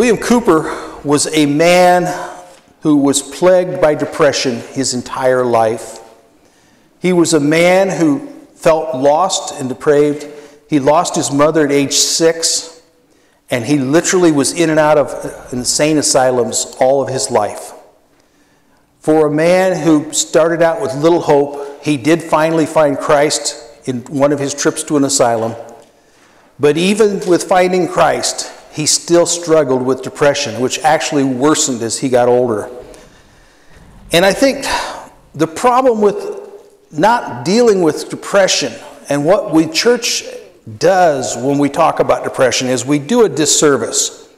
William Cowper was a man who was plagued by depression his entire life. He was a man who felt lost and depraved. He lost his mother at age 6, and he literally was in and out of insane asylums all of his life. For a man who started out with little hope, he did finally find Christ in one of his trips to an asylum. But even with finding Christ, he still struggled with depression, which actually worsened as he got older. And I think the problem with not dealing with depression and what we church does when we talk about depression is we do a disservice.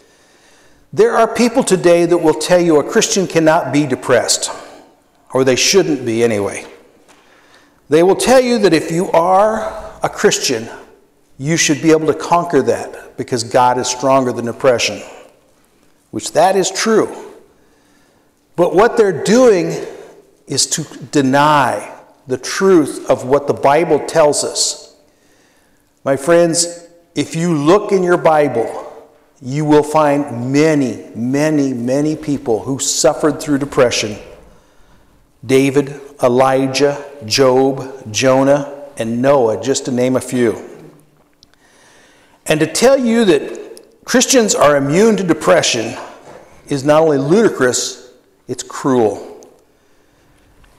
There are people today that will tell you a Christian cannot be depressed, or they shouldn't be anyway. They will tell you that if you are a Christian, you should be able to conquer that because God is stronger than depression, which that is true. But what they're doing is to deny the truth of what the Bible tells us. My friends, if you look in your Bible, you will find many, many, many people who suffered through depression. David, Elijah, Job, Jonah, and Noah, just to name a few. And to tell you that Christians are immune to depression is not only ludicrous, it's cruel.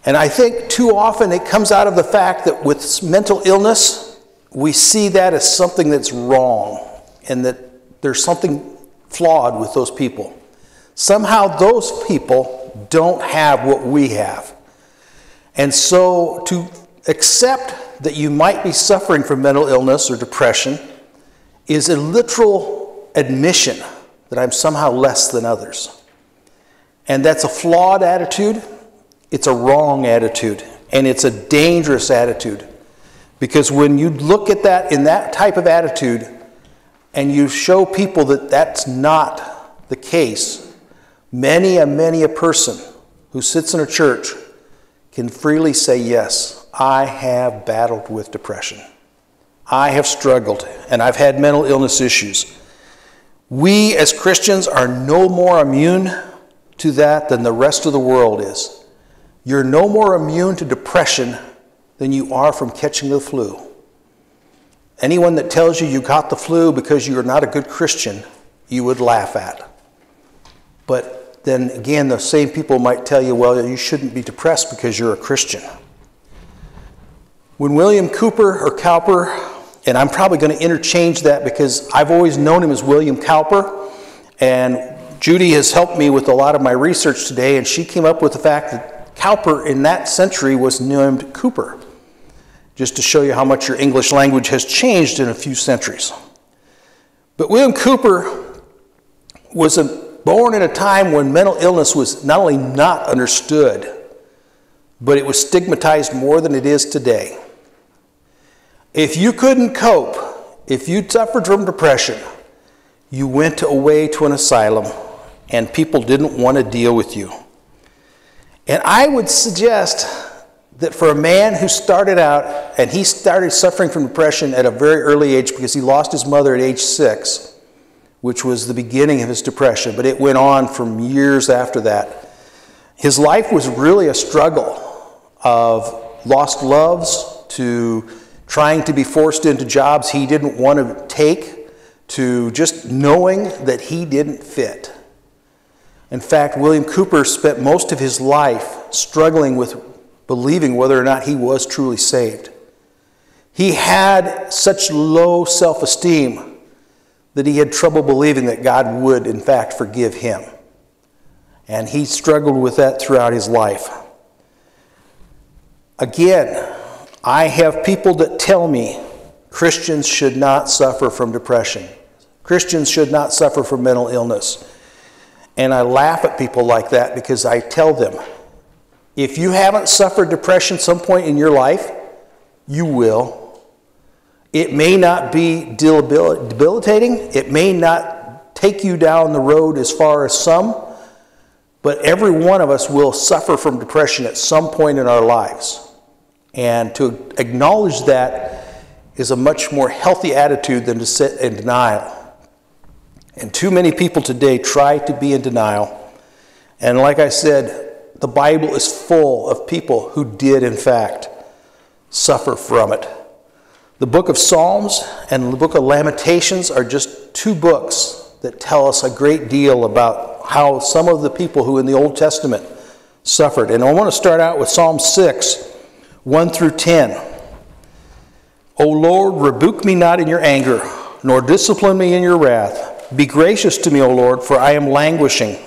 And I think too often it comes out of the fact that with mental illness, we see that as something that's wrong and that there's something flawed with those people. Somehow those people don't have what we have. And so to accept that you might be suffering from mental illness or depression is a literal admission that I'm somehow less than others. And that's a flawed attitude. It's a wrong attitude, and it's a dangerous attitude, because when you look at that in that type of attitude and you show people that that's not the case, many a person who sits in a church can freely say, yes, I have battled with depression. I have struggled, and I've had mental illness issues. We as Christians are no more immune to that than the rest of the world is. You're no more immune to depression than you are from catching the flu. Anyone that tells you you got the flu because you're not a good Christian, you would laugh at. But then again, the same people might tell you, well, you shouldn't be depressed because you're a Christian. When William Cowper, and I'm probably going to interchange that because I've always known him as William Cowper, and Judy has helped me with a lot of my research today, and she came up with the fact that Cowper in that century was named Cooper, just to show you how much your English language has changed in a few centuries. But William Cowper was born in a time when mental illness was not only not understood, but it was stigmatized more than it is today. If you couldn't cope, if you suffered from depression, you went away to an asylum and people didn't want to deal with you. And I would suggest that for a man who started out, and he started suffering from depression at a very early age because he lost his mother at age 6, which was the beginning of his depression, but it went on from years after that. His life was really a struggle of lost loves, to trying to be forced into jobs he didn't want to take, to just knowing that he didn't fit. In fact, William Cowper spent most of his life struggling with believing whether or not he was truly saved. He had such low self-esteem that he had trouble believing that God would, in fact, forgive him. And he struggled with that throughout his life. Again, I have people that tell me Christians should not suffer from depression. Christians should not suffer from mental illness. And I laugh at people like that because I tell them, if you haven't suffered depression some point in your life, you will. It may not be debilitating. It may not take you down the road as far as some, but every one of us will suffer from depression at some point in our lives. And to acknowledge that is a much more healthy attitude than to sit in denial. And too many people today try to be in denial. And like I said, the Bible is full of people who did, in fact, suffer from it. The book of Psalms and the book of Lamentations are just two books that tell us a great deal about how some of the people who in the Old Testament suffered. And I want to start out with Psalm 6, 1 through 10. O Lord, rebuke me not in your anger, nor discipline me in your wrath. Be gracious to me, O Lord, for I am languishing.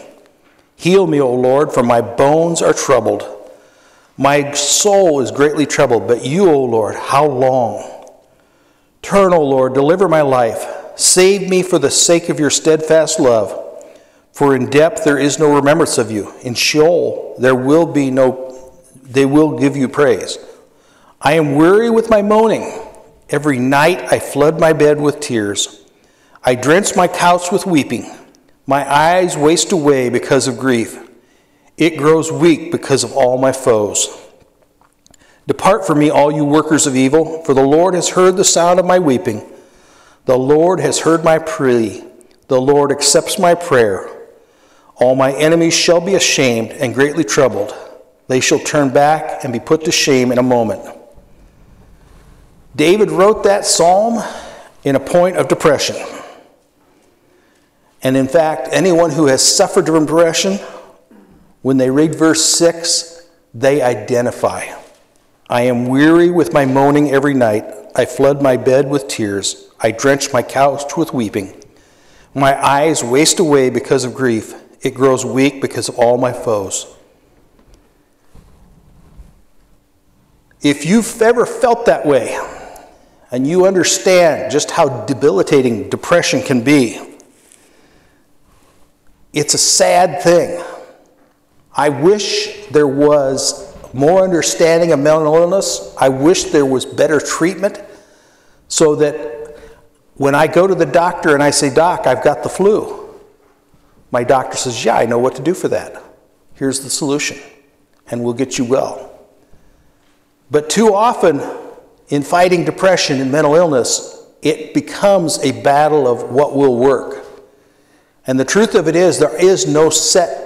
Heal me, O Lord, for my bones are troubled. My soul is greatly troubled, but you, O Lord, how long? Turn, O Lord, deliver my life. Save me for the sake of your steadfast love. For in depth there is no remembrance of you. In Sheol they will give you praise. I am weary with my moaning. Every night I flood my bed with tears. I drench my couch with weeping. My eyes waste away because of grief. It grows weak because of all my foes. Depart from me, all you workers of evil, for the Lord has heard the sound of my weeping. The Lord has heard my plea. The Lord accepts my prayer. All my enemies shall be ashamed and greatly troubled. They shall turn back and be put to shame in a moment. David wrote that psalm in a point of depression. And in fact, anyone who has suffered from depression, when they read verse 6, they identify. I am weary with my moaning every night. I flood my bed with tears. I drench my couch with weeping. My eyes waste away because of grief. It grows weak because of all my foes. If you've ever felt that way, and you understand just how debilitating depression can be, it's a sad thing. I wish there was more understanding of mental illness. I wish there was better treatment so that when I go to the doctor and I say, Doc, I've got the flu, my doctor says, yeah, I know what to do for that. Here's the solution, and we'll get you well. But too often, in fighting depression and mental illness, it becomes a battle of what will work. And the truth of it is, there is no set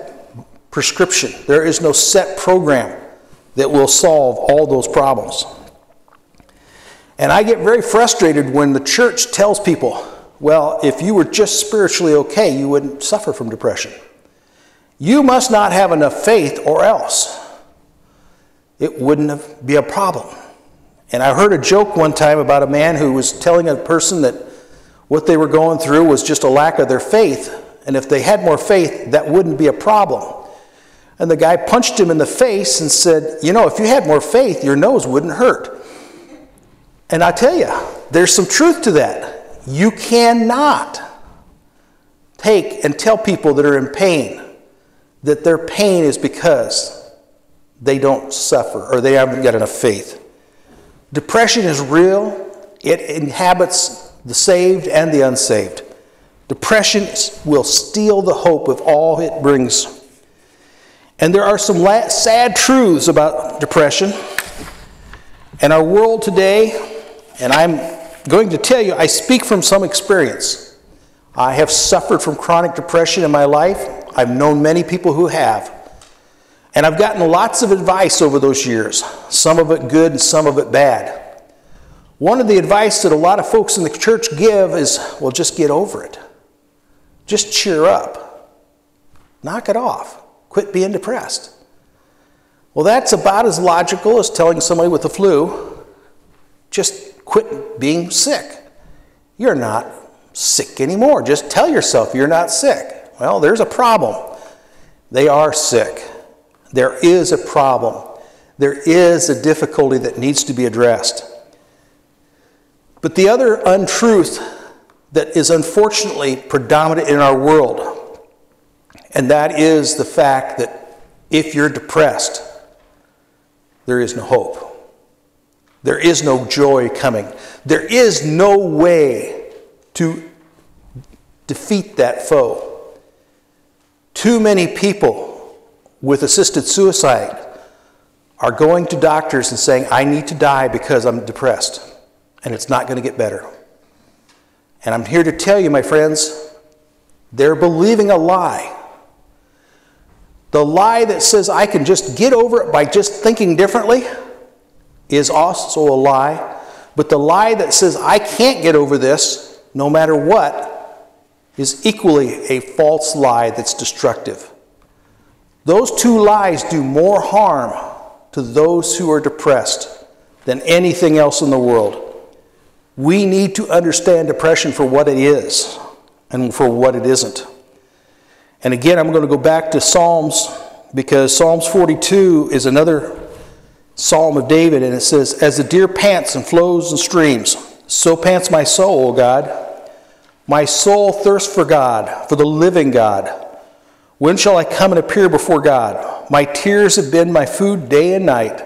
prescription. There is no set program that will solve all those problems. And I get very frustrated when the church tells people, well, if you were just spiritually okay, you wouldn't suffer from depression. You must not have enough faith or else it wouldn't be a problem. And I heard a joke one time about a man who was telling a person that what they were going through was just a lack of their faith. And if they had more faith, that wouldn't be a problem. And the guy punched him in the face and said, you know, if you had more faith, your nose wouldn't hurt. And I tell you, there's some truth to that. You cannot take and tell people that are in pain that their pain is because they don't suffer or they haven't got enough faith. Depression is real. It inhabits the saved and the unsaved. Depression will steal the hope of all it brings. And there are some sad truths about depression. And our world today, and I'm going to tell you, I speak from some experience. I have suffered from chronic depression in my life. I've known many people who have. And I've gotten lots of advice over those years, some of it good and some of it bad. One of the advice that a lot of folks in the church give is, well, just get over it. Just cheer up. Knock it off. Quit being depressed. Well, that's about as logical as telling somebody with the flu, just quit being sick. You're not sick anymore. Just tell yourself you're not sick. Well, there's a problem. They are sick. There is a problem. There is a difficulty that needs to be addressed. But the other untruth that is unfortunately predominant in our world, and that is the fact that if you're depressed, there is no hope. There is no joy coming. There is no way to defeat that foe. Too many people with assisted suicide are going to doctors and saying, I need to die because I'm depressed, and it's not going to get better. And I'm here to tell you, my friends, They're believing a lie. The lie that says I can just get over it by just thinking differently is also a lie. But the lie that says I can't get over this no matter what is equally a false lie that's destructive. Those two lies do more harm to those who are depressed than anything else in the world. We need to understand depression for what it is and for what it isn't. And again, I'm going to go back to Psalms, because Psalms 42 is another Psalm of David, and it says, "As the deer pants and flows and streams, so pants my soul, O God. My soul thirsts for God, for the living God. When shall I come and appear before God? My tears have been my food day and night,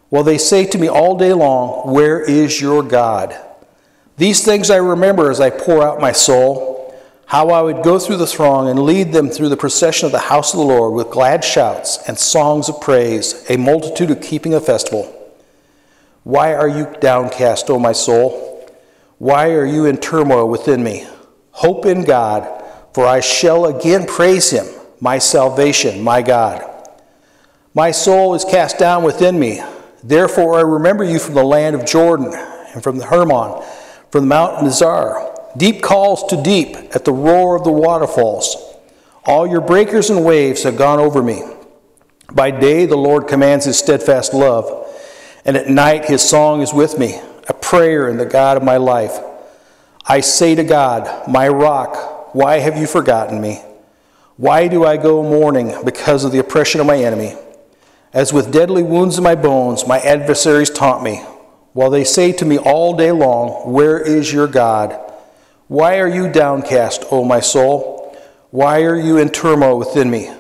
while they say to me all day long, 'Where is your God?' These things I remember as I pour out my soul, how I would go through the throng and lead them through the procession of the house of the Lord with glad shouts and songs of praise, a multitude of keeping a festival. Why are you downcast, O my soul? Why are you in turmoil within me? Hope in God, for I shall again praise him, my salvation, my God. My soul is cast down within me. Therefore I remember you from the land of Jordan and from the Hermon, from the Mount Mizar. Deep calls to deep at the roar of the waterfalls. All your breakers and waves have gone over me. By day the Lord commands his steadfast love, and at night his song is with me, a prayer in the God of my life. I say to God, my rock, why have you forgotten me? Why do I go mourning because of the oppression of my enemy? As with deadly wounds in my bones, my adversaries taunt me, while they say to me all day long, 'Where is your God?' Why are you downcast, O my soul? Why are you in turmoil within me?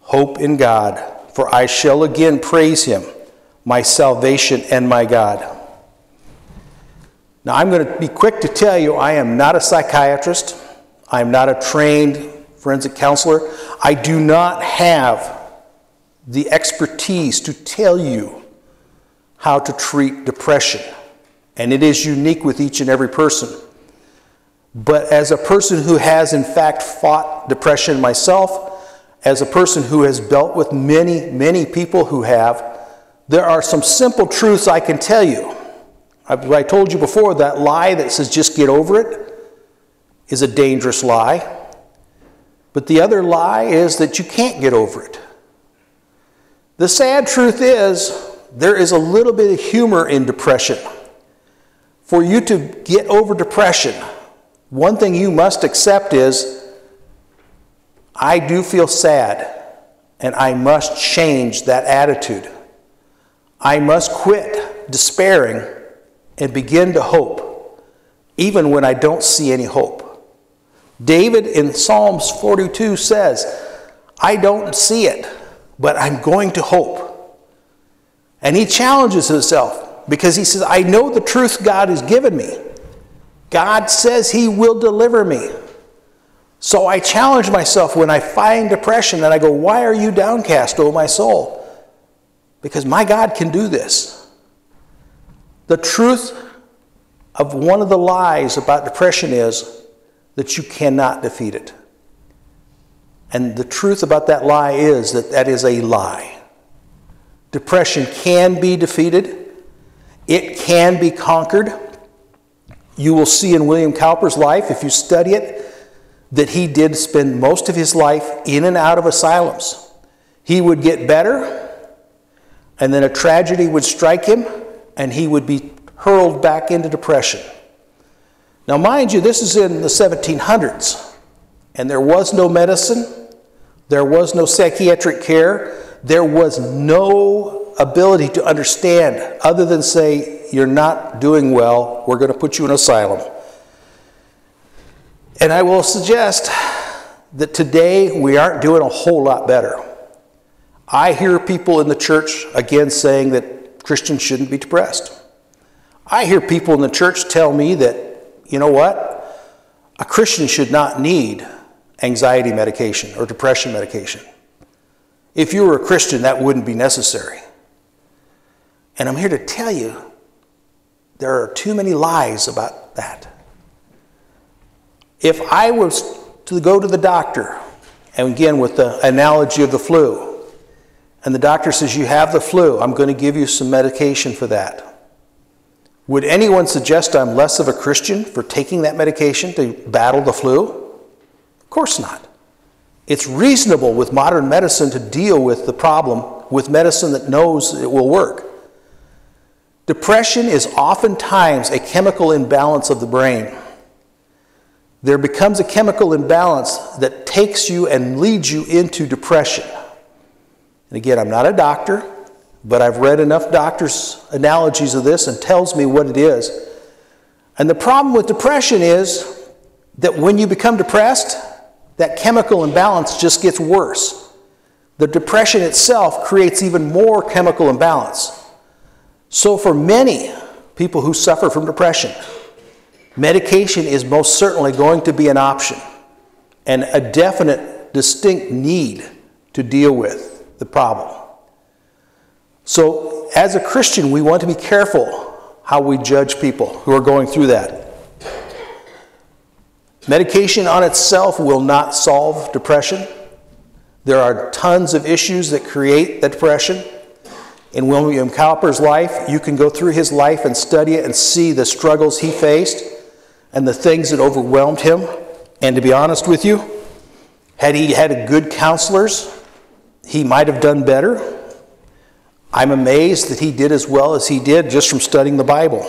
Hope in God, for I shall again praise him, my salvation and my God." Now I'm going to be quick to tell you I am not a psychiatrist. I am not a trained forensic counselor. I do not have the expertise to tell you how to treat depression. And it is unique with each and every person. But as a person who has in fact fought depression myself, as a person who has dealt with many, many people who have, there are some simple truths I can tell you. I told you before, that lie that says just get over it is a dangerous lie. But the other lie is that you can't get over it. The sad truth is, there is a little bit of humor in depression. For you to get over depression, one thing you must accept is, I do feel sad, and I must change that attitude. I must quit despairing and begin to hope, even when I don't see any hope. David in Psalms 42 says, I don't see it, but I'm going to hope. And he challenges himself because he says, I know the truth God has given me. God says he will deliver me. So I challenge myself when I find depression and I go, why are you downcast, O my soul? Because my God can do this. The truth of one of the lies about depression is that you cannot defeat it. And the truth about that lie is that that is a lie. Depression can be defeated. It can be conquered. You will see in William Cowper's life, if you study it, that he did spend most of his life in and out of asylums. He would get better, and then a tragedy would strike him, and he would be hurled back into depression. Now, mind you, this is in the 1700s, and there was no medicine, there was no psychiatric care, there was no ability to understand other than say, you're not doing well, we're going to put you in an asylum. And I will suggest that today we aren't doing a whole lot better. I hear people in the church again saying that Christians shouldn't be depressed. I hear people in the church tell me that, you know what, a Christian should not need anxiety medication or depression medication. If you were a Christian, that wouldn't be necessary. And I'm here to tell you, there are too many lies about that. If I was to go to the doctor, and again with the analogy of the flu, and the doctor says, you have the flu, I'm going to give you some medication for that. Would anyone suggest I'm less of a Christian for taking that medication to battle the flu? Of course not. It's reasonable with modern medicine to deal with the problem with medicine that knows it will work. Depression is oftentimes a chemical imbalance of the brain. There becomes a chemical imbalance that takes you and leads you into depression. And again, I'm not a doctor, but I've read enough doctors' analogies of this and tells me what it is. And the problem with depression is that when you become depressed, that chemical imbalance just gets worse. The depression itself creates even more chemical imbalance. So for many people who suffer from depression, medication is most certainly going to be an option and a definite, distinct need to deal with the problem. So as a Christian, we want to be careful how we judge people who are going through that. Medication on itself will not solve depression. There are tons of issues that create the depression. In William Calpers' life, you can go through his life and study it and see the struggles he faced and the things that overwhelmed him. And to be honest with you, had he had good counselors, he might have done better. I'm amazed that he did as well as he did just from studying the Bible.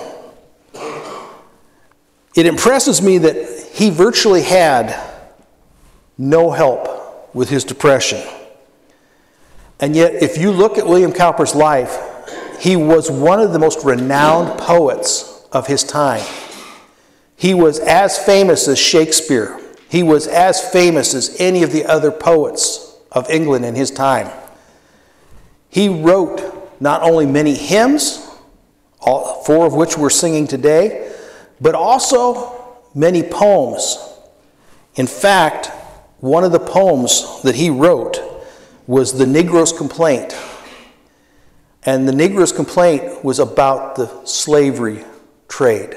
It impresses me that he virtually had no help with his depression. And yet, if you look at William Cowper's life, he was one of the most renowned poets of his time. He was as famous as Shakespeare. He was as famous as any of the other poets of England in his time. He wrote not only many hymns, all 4 of which we're singing today, but also many poems. In fact, one of the poems that he wrote was the Negro's Complaint. And the Negro's Complaint was about the slavery trade.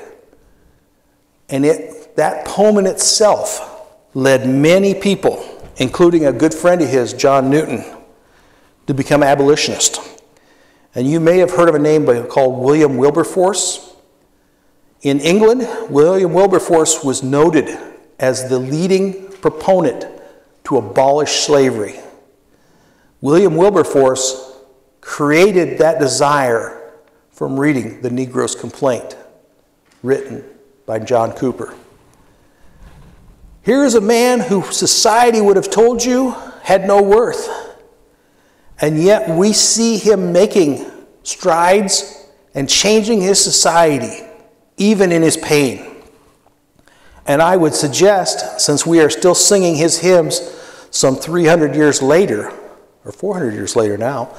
And that poem in itself led many people, including a good friend of his, John Newton, to become abolitionists. And you may have heard of a name called William Wilberforce. In England, William Wilberforce was noted as the leading proponent to abolish slavery. William Wilberforce created that desire from reading the Negro's Complaint, written by John Cowper. Here is a man who society would have told you had no worth, and yet we see him making strides and changing his society, even in his pain. And I would suggest, since we are still singing his hymns some 300 years later, or 400 years later now,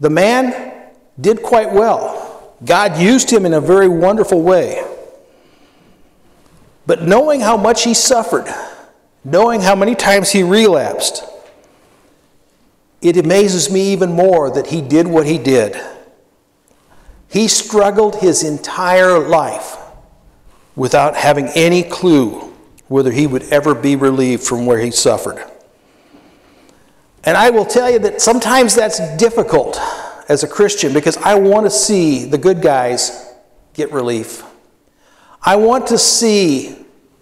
the man did quite well. God used him in a very wonderful way. But knowing how much he suffered, knowing how many times he relapsed, it amazes me even more that he did what he did. He struggled his entire life without having any clue whether he would ever be relieved from where he suffered. And I will tell you that sometimes that's difficult as a Christian, because I want to see the good guys get relief. I want to see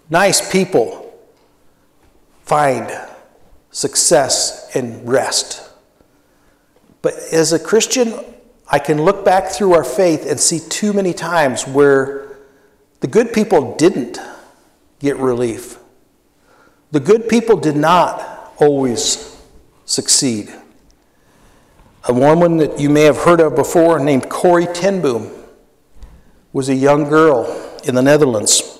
nice people find success and rest. But as a Christian, I can look back through our faith and see too many times where the good people didn't get relief. The good people did not always succeed. A woman that you may have heard of before named Corrie ten Boom was a young girl in the Netherlands.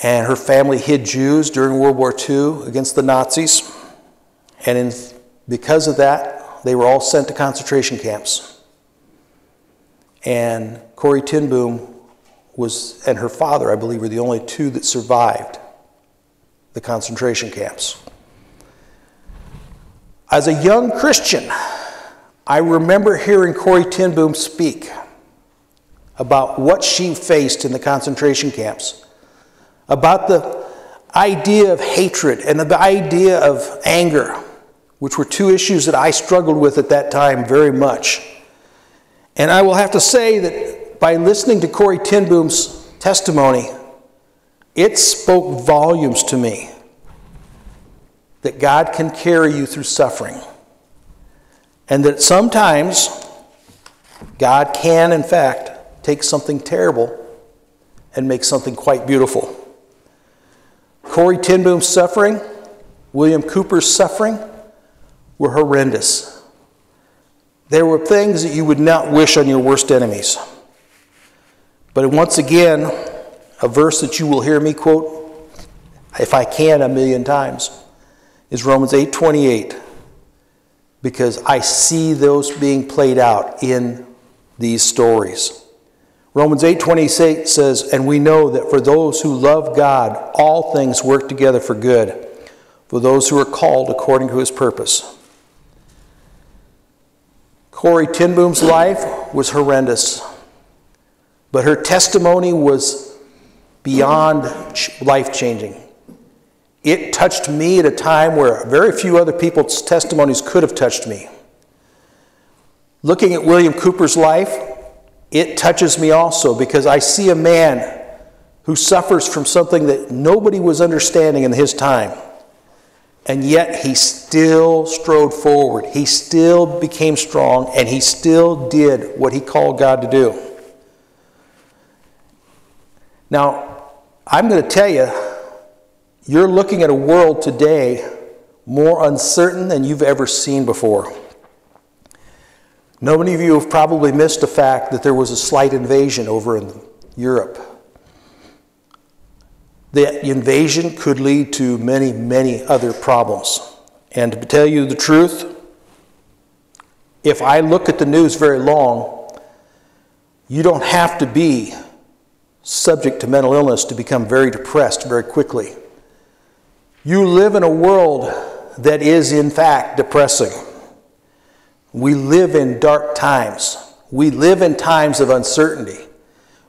And her family hid Jews during World War II against the Nazis. And because of that, they were all sent to concentration camps. And Corrie ten Boom and her father, I believe, were the only 2 that survived the concentration camps. As a young Christian, I remember hearing Corrie ten Boom speak about what she faced in the concentration camps, about the idea of hatred and the idea of anger, which were two issues that I struggled with at that time very much. And I will have to say that by listening to Corrie ten Boom's testimony, it spoke volumes to me that God can carry you through suffering, and that sometimes God can, in fact, take something terrible and make something quite beautiful. Corrie ten Boom's suffering, William Cowper's suffering, were horrendous. There were things that you would not wish on your worst enemies. But once again, a verse that you will hear me quote, if I can, 1,000,000 times, is Romans 8:28, because I see those being played out in these stories. Romans 8:28 says, "And we know that for those who love God, all things work together for good, for those who are called according to his purpose." Corrie ten Boom's life was horrendous, but her testimony was beyond life-changing. It touched me at a time where very few other people's testimonies could have touched me. Looking at William Cowper's life, it touches me also, because I see a man who suffers from something that nobody was understanding in his time. And yet he still strode forward. He still became strong, and he still did what he called God to do. Now, I'm going to tell you, you're looking at a world today more uncertain than you've ever seen before. Many of you have probably missed the fact that there was a slight invasion over in Europe. The invasion could lead to many, many other problems. And to tell you the truth, if I look at the news very long, you don't have to be subject to mental illness to become very depressed very quickly. You live in a world that is, in fact, depressing. We live in dark times. We live in times of uncertainty.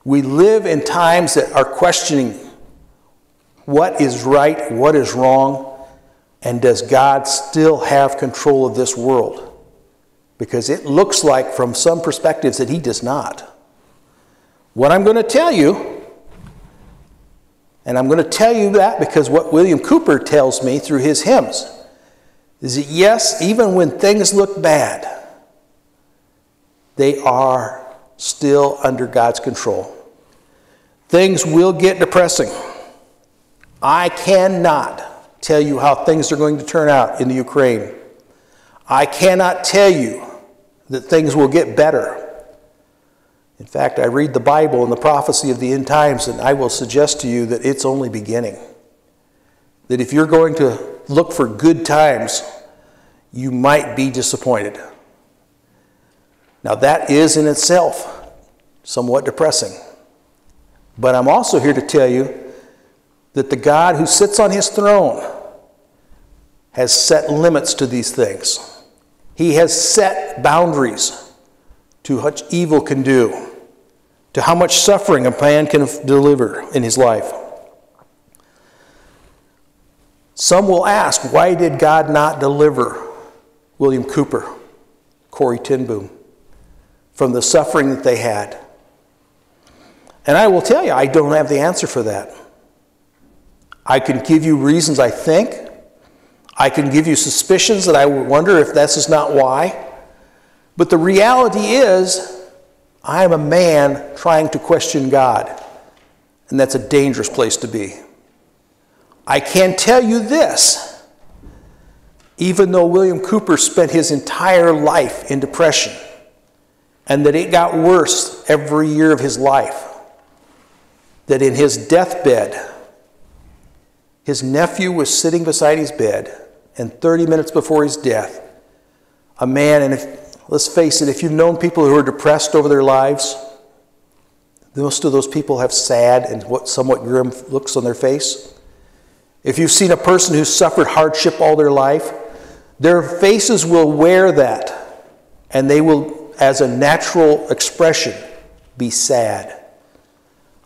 We live in times that are questioning what is right, what is wrong, and does God still have control of this world? Because it looks like, from some perspectives, that he does not. What I'm going to tell you, and I'm going to tell you that because what William Cowper tells me through his hymns, is that yes, even when things look bad, they are still under God's control. Things will get depressing. I cannot tell you how things are going to turn out in the Ukraine. I cannot tell you that things will get better. In fact, I read the Bible and the prophecy of the end times, and I will suggest to you that it's only beginning. That if you're going to look for good times, you might be disappointed. Now, that is in itself somewhat depressing. But I'm also here to tell you that the God who sits on his throne has set limits to these things. He has set boundaries to what evil can do, to how much suffering a man can deliver in his life. Some will ask, why did God not deliver William Cowper, Corrie ten Boom, from the suffering that they had? And I will tell you, I don't have the answer for that. I can give you reasons I think. I can give you suspicions that I wonder if this is not why. But the reality is, I am a man trying to question God. And that's a dangerous place to be. I can tell you this. Even though William Cowper spent his entire life in depression, and that it got worse every year of his life, that in his deathbed, his nephew was sitting beside his bed, and 30 minutes before his death, a man, and let's face it, if you've known people who are depressed over their lives, most of those people have sad and somewhat grim looks on their face. If you've seen a person who's suffered hardship all their life, their faces will wear that, and they will, as a natural expression, be sad.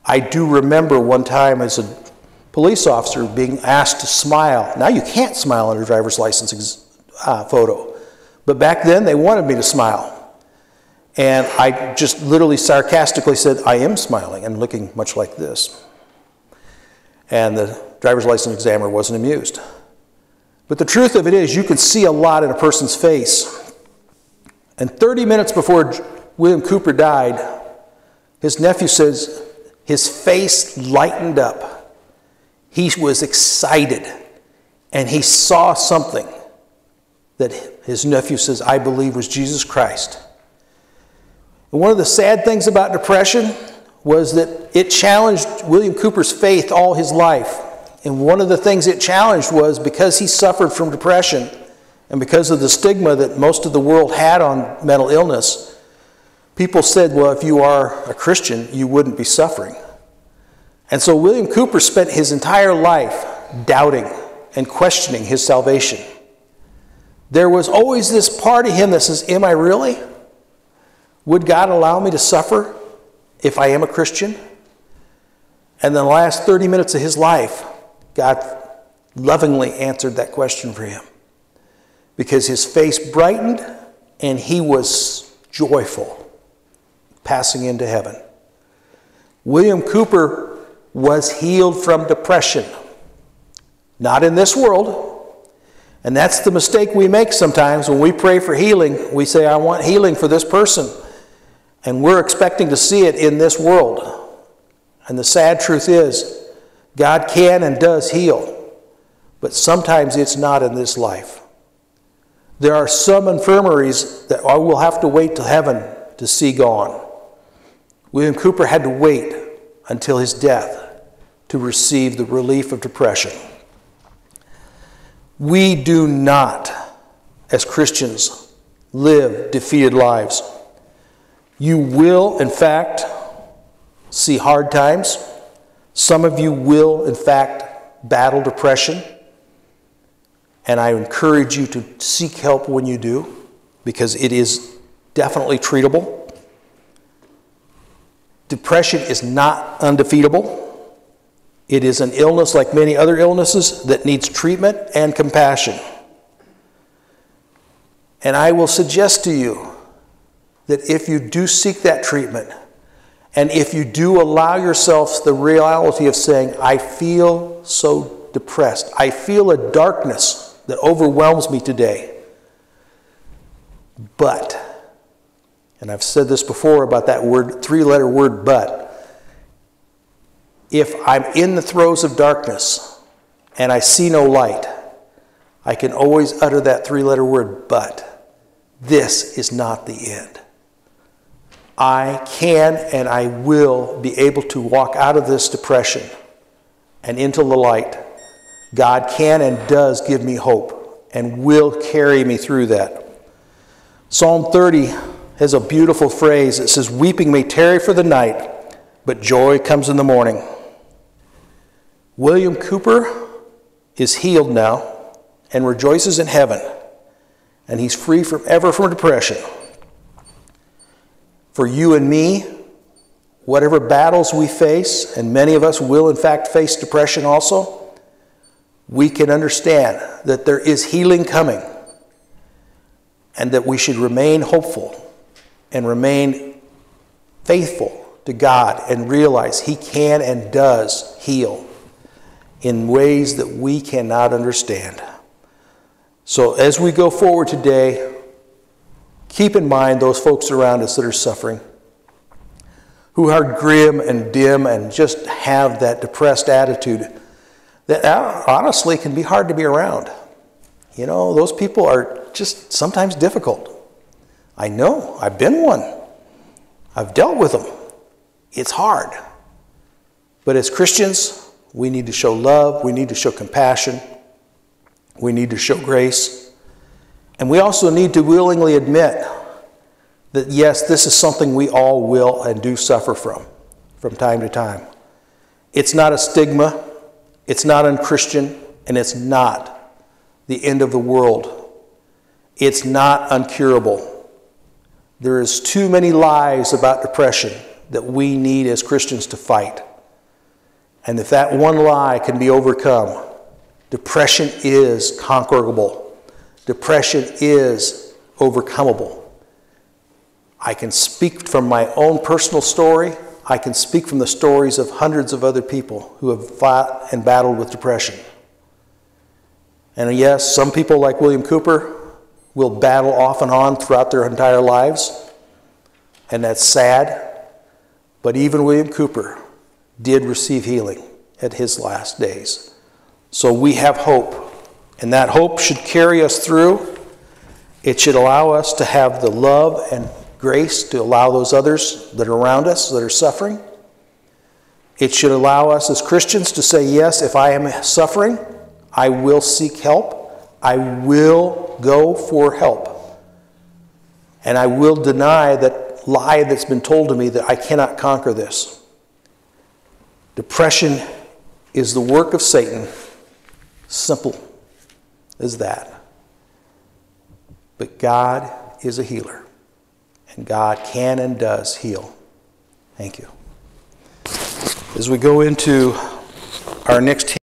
I do remember one time as a police officer being asked to smile. Now you can't smile on a driver's license photo. But back then they wanted me to smile. And I just literally sarcastically said, I am smiling and looking much like this. And the driver's license examiner wasn't amused. But the truth of it is, you can see a lot in a person's face. And 30 minutes before William Cowper died, his nephew says his face lightened up. He was excited. And he saw something that his nephew says, I believe was Jesus Christ. And one of the sad things about depression was that it challenged William Cowper's faith all his life. And one of the things it challenged was because he suffered from depression and because of the stigma that most of the world had on mental illness, people said, well, if you are a Christian, you wouldn't be suffering. And so William Cowper spent his entire life doubting and questioning his salvation. There was always this part of him that says, am I really? Would God allow me to suffer if I am a Christian? And the last 30 minutes of his life, God lovingly answered that question for him because his face brightened and he was joyful, passing into heaven. William Cowper was healed from depression, not in this world. And that's the mistake we make sometimes when we pray for healing. We say, I want healing for this person. And we're expecting to see it in this world. And the sad truth is, God can and does heal. But sometimes it's not in this life. There are some infirmaries that I will have to wait till heaven to see gone. William Cowper had to wait until his death to receive the relief of depression. We do not, as Christians, live defeated lives. You will, in fact, see hard times. Some of you will, in fact, battle depression. And I encourage you to seek help when you do, because it is definitely treatable. Depression is not undefeatable. It is an illness like many other illnesses that needs treatment and compassion. And I will suggest to you that if you do seek that treatment, and if you do allow yourself the reality of saying, I feel so depressed, I feel a darkness that overwhelms me today, but, and I've said this before about that word, three-letter word, but, if I'm in the throes of darkness and I see no light, I can always utter that three-letter word, but. This is not the end. I can and I will be able to walk out of this depression and into the light. God can and does give me hope and will carry me through that. Psalm 30 has a beautiful phrase. It says, weeping may tarry for the night, but joy comes in the morning. William Cowper is healed now and rejoices in heaven, and he's free from depression. For you and me, whatever battles we face, and many of us will in fact face depression also, we can understand that there is healing coming and that we should remain hopeful and remain faithful to God and realize He can and does heal in ways that we cannot understand. So as we go forward today, keep in mind those folks around us that are suffering, who are grim and dim and just have that depressed attitude that honestly can be hard to be around. You know, those people are just sometimes difficult. I know, I've been one. I've dealt with them. It's hard. But as Christians, we need to show love, we need to show compassion, we need to show grace, and we also need to willingly admit that yes, this is something we all will and do suffer from time to time. It's not a stigma, it's not unchristian, and it's not the end of the world. It's not uncurable. There is too many lies about depression that we need as Christians to fight. And if that one lie can be overcome, depression is conquerable. Depression is overcomable. I can speak from my own personal story. I can speak from the stories of hundreds of other people who have fought and battled with depression. And yes, some people like William Cowper will battle off and on throughout their entire lives, and that's sad. But even William Cowper did receive healing at his last days. So we have hope, and that hope should carry us through. It should allow us to have the love and grace to allow those others that are around us that are suffering. It should allow us as Christians to say, yes, if I am suffering, I will seek help. I will go for help. And I will deny that lie that's been told to me that I cannot conquer this. Depression is the work of Satan. Simple as that. But God is a healer. And God can and does heal. Thank you. As we go into our next